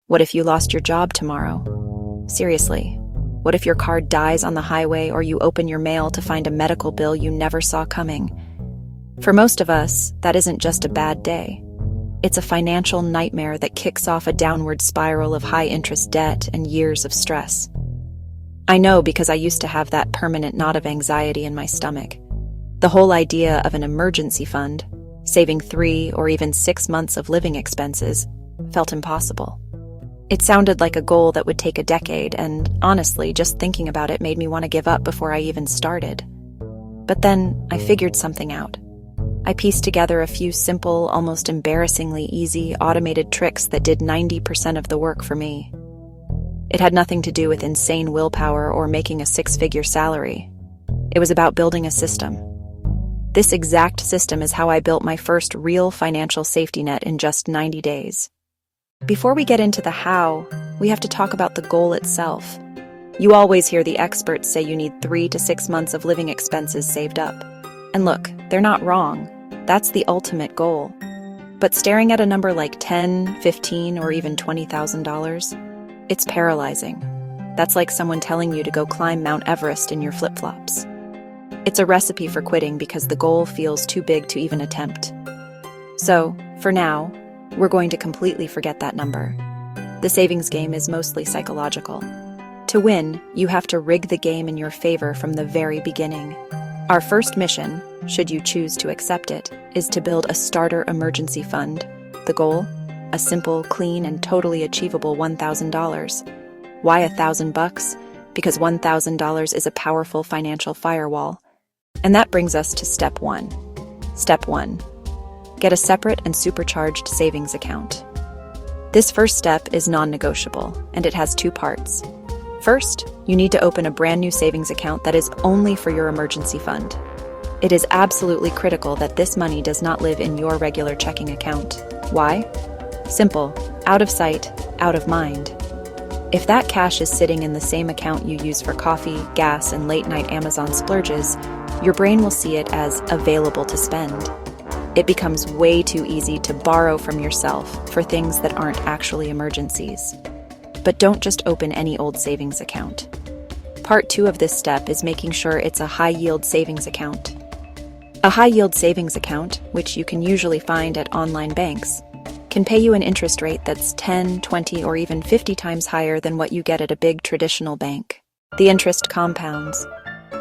What if you lost your job tomorrow? Seriously, what if your car dies on the highway or you open your mail to find a medical bill you never saw coming? For most of us, that isn't just a bad day. It's a financial nightmare that kicks off a downward spiral of high-interest debt and years of stress. I know because I used to have that permanent knot of anxiety in my stomach. The whole idea of an emergency fund, saving 3 or even 6 months of living expenses, felt impossible. It sounded like a goal that would take a decade, and honestly, just thinking about it made me want to give up before I even started. But then I figured something out. I pieced together a few simple, almost embarrassingly easy, automated tricks that did 90% of the work for me. It had nothing to do with insane willpower or making a 6-figure salary. It was about building a system. This exact system is how I built my first real financial safety net in just 90 days. Before we get into the how, we have to talk about the goal itself. You always hear the experts say you need 3 to 6 months of living expenses saved up. And look, they're not wrong. That's the ultimate goal. But staring at a number like $10, $15, or even $20,000, it's paralyzing. That's like someone telling you to go climb Mount Everest in your flip-flops. It's a recipe for quitting because the goal feels too big to even attempt. So, for now, we're going to completely forget that number. The savings game is mostly psychological. To win, you have to rig the game in your favor from the very beginning. Our first mission, should you choose to accept it, is to build a starter emergency fund. The goal? A simple, clean, and totally achievable $1,000. Why $1,000? Because $1,000 is a powerful financial firewall. And that brings us to step 1. Step 1. Get a separate and supercharged savings account. This first step is non-negotiable, and it has 2 parts. First, you need to open a brand new savings account that is only for your emergency fund. It is absolutely critical that this money does not live in your regular checking account. Why? Simple. Out of sight, out of mind. If that cash is sitting in the same account you use for coffee, gas, and late-night Amazon splurges, your brain will see it as available to spend. It becomes way too easy to borrow from yourself for things that aren't actually emergencies. But don't just open any old savings account. Part 2 of this step is making sure it's a high-yield savings account. A high-yield savings account, which you can usually find at online banks, can pay you an interest rate that's 10, 20, or even 50 times higher than what you get at a big traditional bank. The interest compounds,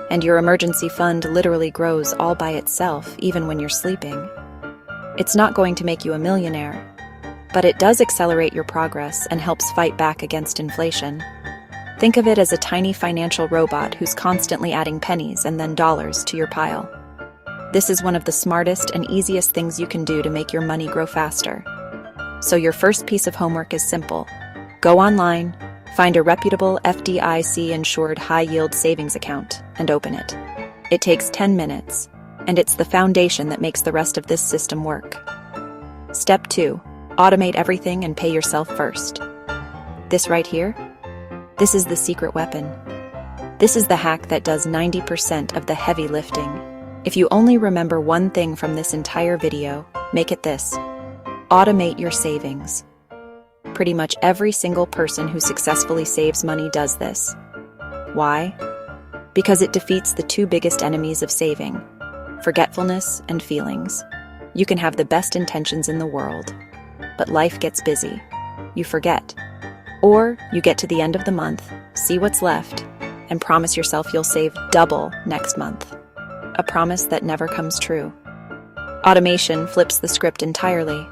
and your emergency fund literally grows all by itself, even when you're sleeping. It's not going to make you a millionaire, but it does accelerate your progress and helps fight back against inflation. Think of it as a tiny financial robot who's constantly adding pennies and then dollars to your pile. This is one of the smartest and easiest things you can do to make your money grow faster. So your first piece of homework is simple. Go online, find a reputable FDIC-insured high-yield savings account, and open it. It takes 10 minutes, and it's the foundation that makes the rest of this system work. Step 2. Automate everything and pay yourself first. This right here? This is the secret weapon. This is the hack that does 90% of the heavy lifting. If you only remember one thing from this entire video, make it this. Automate your savings. Pretty much every single person who successfully saves money does this. Why? Because it defeats the 2 biggest enemies of saving: forgetfulness and feelings. You can have the best intentions in the world, but life gets busy. You forget. Or you get to the end of the month, see what's left, and promise yourself you'll save double next month. A promise that never comes true. Automation flips the script entirely.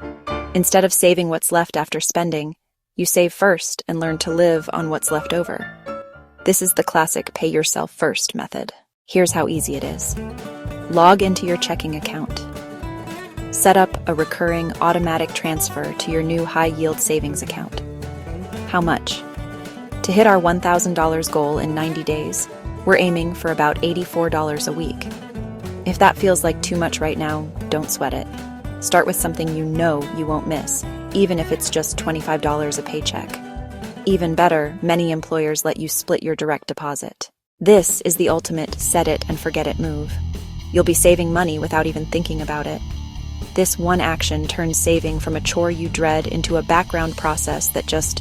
Instead of saving what's left after spending, you save first and learn to live on what's left over. This is the classic pay yourself first method. Here's how easy it is. Log into your checking account. Set up a recurring automatic transfer to your new high-yield savings account. How much? To hit our $1,000 goal in 90 days, we're aiming for about $84 a week. If that feels like too much right now, don't sweat it. Start with something you know you won't miss, even if it's just $25 a paycheck. Even better, many employers let you split your direct deposit. This is the ultimate set it and forget it move. You'll be saving money without even thinking about it. This one action turns saving from a chore you dread into a background process that just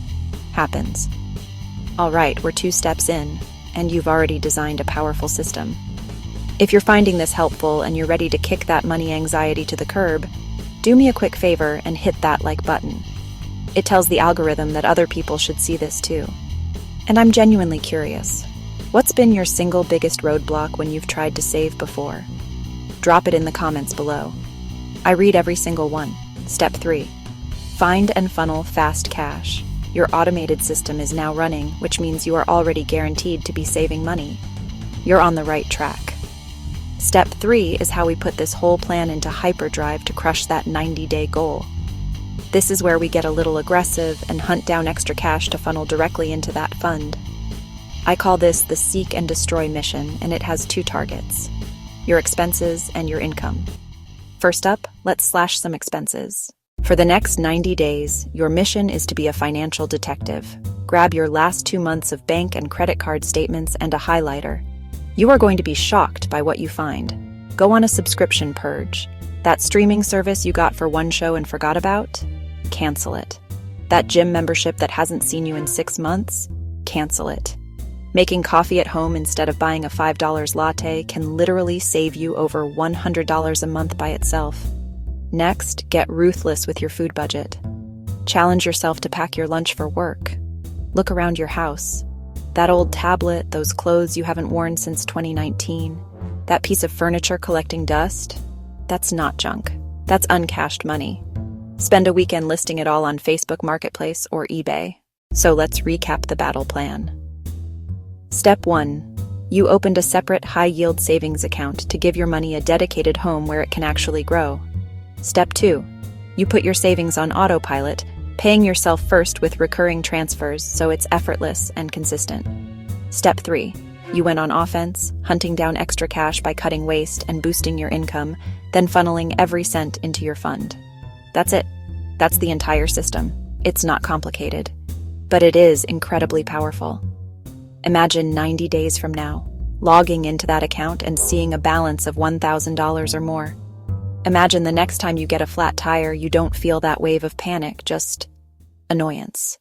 happens. All right, we're 2 steps in, and you've already designed a powerful system. If you're finding this helpful and you're ready to kick that money anxiety to the curb, do me a quick favor and hit that like button. It tells the algorithm that other people should see this too. And I'm genuinely curious. What's been your single biggest roadblock when you've tried to save before? Drop it in the comments below. I read every single one. Step 3. Find and funnel fast cash. Your automated system is now running, which means you are already guaranteed to be saving money. You're on the right track. Step 3 is how we put this whole plan into hyperdrive to crush that 90-day goal. This is where we get a little aggressive and hunt down extra cash to funnel directly into that fund. I call this the seek and destroy mission, and it has 2 targets: your expenses and your income. First up, let's slash some expenses. For the next 90 days, your mission is to be a financial detective. Grab your last 2 months of bank and credit card statements and a highlighter. You are going to be shocked by what you find. Go on a subscription purge. That streaming service you got for one show and forgot about? Cancel it. That gym membership that hasn't seen you in 6 months? Cancel it. Making coffee at home instead of buying a $5 latte can literally save you over $100 a month by itself. Next, get ruthless with your food budget. Challenge yourself to pack your lunch for work. Look around your house. That old tablet, those clothes you haven't worn since 2019, that piece of furniture collecting dust, that's not junk. That's uncashed money. Spend a weekend listing it all on Facebook Marketplace or eBay. So let's recap the battle plan. Step 1. You opened a separate high-yield savings account to give your money a dedicated home where it can actually grow. Step 2. You put your savings on autopilot, paying yourself first with recurring transfers so it's effortless and consistent. Step 3. You went on offense, hunting down extra cash by cutting waste and boosting your income, then funneling every cent into your fund. That's it. That's the entire system. It's not complicated, but it is incredibly powerful. Imagine 90 days from now, logging into that account and seeing a balance of $1,000 or more. Imagine the next time you get a flat tire, you don't feel that wave of panic, just annoyance.